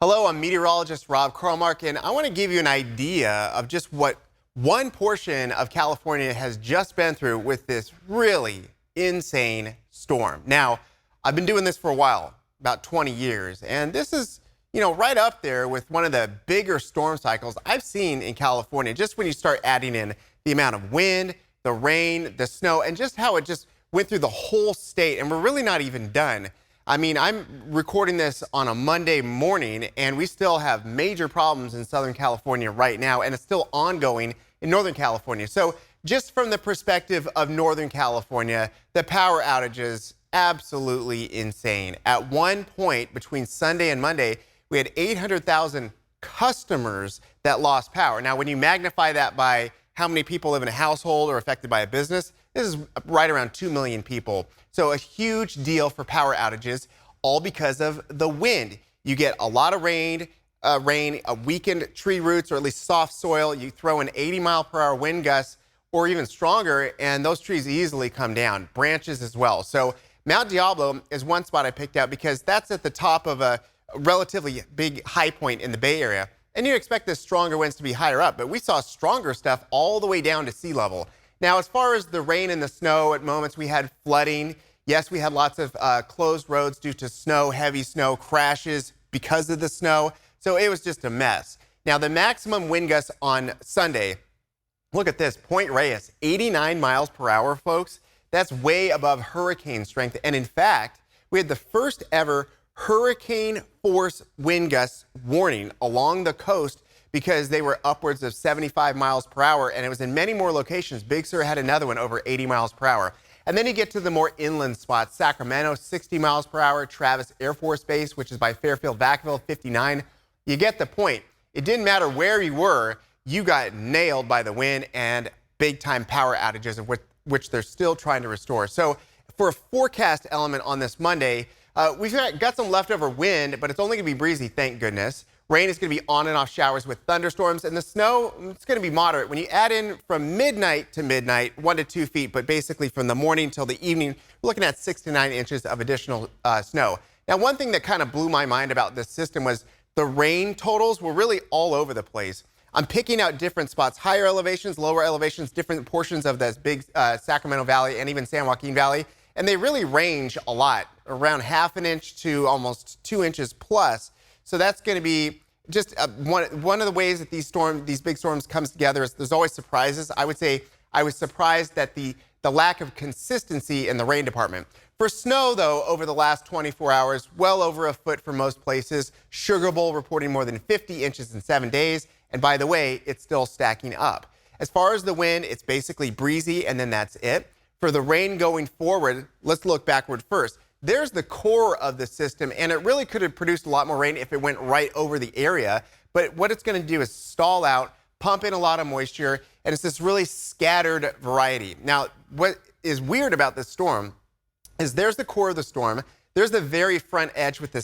Hello, I'm meteorologist Rob Carlmark, and I want to give you an idea of just what one portion of California has just been through with this really insane storm. Now, I've been doing this for a while, about 20 years, and this is, right up there with one of the bigger storm cycles I've seen in California, just when you start adding in the amount of wind, the rain, the snow, and just how it just went through the whole state, and we're really not even done. I mean, I'm recording this on a Monday morning, and we still have major problems in Southern California right now, and it's still ongoing in Northern California. So just from the perspective of Northern California, the power outages, absolutely insane. At one point between Sunday and Monday, we had 800,000 customers that lost power. Now, when you magnify that by how many people live in a household or affected by a business, this is right around 2 million people. So a huge deal for power outages, all because of the wind. You get a lot of rain, weakened tree roots, or at least soft soil. You throw an 80-mile-per-hour wind gust or even stronger, and those trees easily come down, branches as well. So Mount Diablo is one spot I picked out because that's at the top of a relatively big high point in the Bay Area. And you expect the stronger winds to be higher up, but we saw stronger stuff all the way down to sea level. Now, as far as the rain and the snow, at moments we had flooding. Yes, we had lots of closed roads due to snow, heavy snow, crashes because of the snow. So it was just a mess. Now, the maximum wind gusts on Sunday, look at this, Point Reyes, 89 miles per hour, folks. That's way above hurricane strength. And in fact, we had the first ever hurricane force wind gust warning along the coast because they were upwards of 75 miles per hour, and it was in many more locations. Big Sur had another one over 80 miles per hour. And then you get to the more inland spots. Sacramento, 60 miles per hour. Travis Air Force Base, which is by Fairfield, Vacaville, 59. You get the point. It didn't matter where you were. You got nailed by the wind and big-time power outages, of which they're still trying to restore. So for a forecast element on this Monday, we've got some leftover wind, but it's only going to be breezy, thank goodness. Rain is going to be on and off showers with thunderstorms, and the snow, it's going to be moderate. When you add in from midnight to midnight, 1 to 2 feet, but basically from the morning till the evening, we're looking at 6 to 9 inches of additional snow. Now, one thing that kind of blew my mind about this system was the rain totals were really all over the place. I'm picking out different spots, higher elevations, lower elevations, different portions of this big Sacramento Valley and even San Joaquin Valley, and they really range a lot, around ½ an inch to almost 2 inches plus. So that's going to be just one of the ways that these big storms comes together is there's always surprises. I would say I was surprised at the lack of consistency in the rain department. For snow, though, over the last 24 hours, well over a foot for most places. Sugar Bowl reporting more than 50 inches in 7 days. And by the way, it's still stacking up. As far as the wind, it's basically breezy, and then that's it. For the rain going forward, let's look backward first. There's the core of the system, and it really could have produced a lot more rain if it went right over the area. But what it's going to do is stall out, pump in a lot of moisture, and it's this really scattered variety. Now, what is weird about this storm is there's the core of the storm. There's the very front edge with the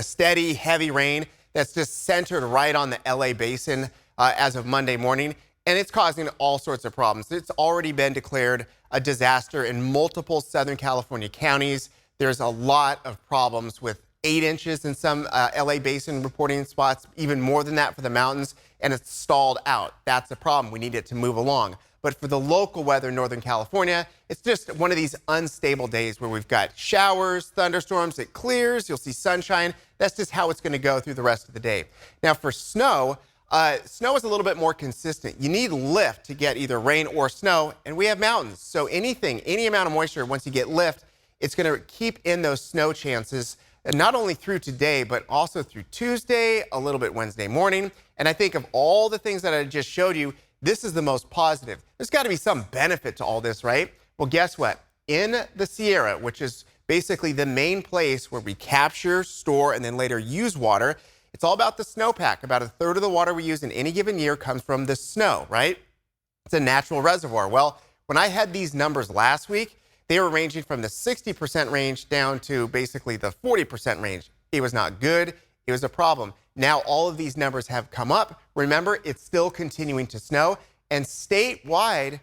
steady, heavy rain that's just centered right on the LA basin as of Monday morning. And it's causing all sorts of problems. It's already been declared a disaster in multiple Southern California counties. There's a lot of problems with 8 inches in some LA basin reporting spots, even more than that for the mountains, and it's stalled out. That's a problem. We need it to move along. But for the local weather in Northern California, it's just one of these unstable days where we've got showers, thunderstorms, it clears, you'll see sunshine. That's just how it's going to go through the rest of the day. Now for snow, snow is a little bit more consistent. You need lift to get either rain or snow, and we have mountains. So any amount of moisture, once you get lift, it's going to keep in those snow chances, not only through today, but also through Tuesday, a little bit Wednesday morning. And I think of all the things that I just showed you, this is the most positive. There's got to be some benefit to all this, right? Well, guess what? In the Sierra, which is basically the main place where we capture, store, and then later use water, it's all about the snowpack. About a third of the water we use in any given year comes from the snow, right? It's a natural reservoir. Well, when I had these numbers last week, they were ranging from the 60% range down to basically the 40% range. It was not good. It was a problem. Now all of these numbers have come up. Remember, it's still continuing to snow. And statewide,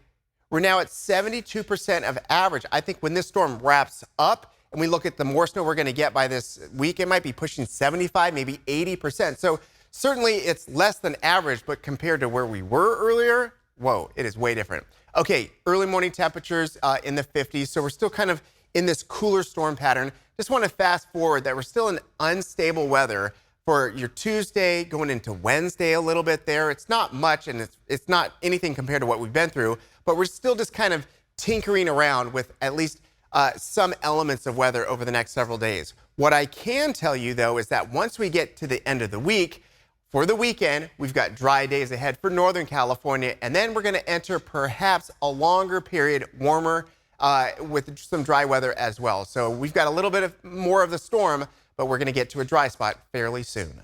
we're now at 72% of average. I think when this storm wraps up and we look at the more snow we're going to get by this week, it might be pushing 75, maybe 80%. So certainly it's less than average, but compared to where we were earlier, whoa, it is way different. Okay, early morning temperatures in the 50s, so we're still kind of in this cooler storm pattern. Just want to fast forward that we're still in unstable weather for your Tuesday going into Wednesday a little bit there. It's not much, and it's not anything compared to what we've been through, but we're still just kind of tinkering around with at least some elements of weather over the next several days. What I can tell you, though, is that once we get to the end of the week, for the weekend, we've got dry days ahead for Northern California, and then we're going to enter perhaps a longer period, warmer, with some dry weather as well. So we've got a little bit more of the storm, but we're going to get to a dry spot fairly soon.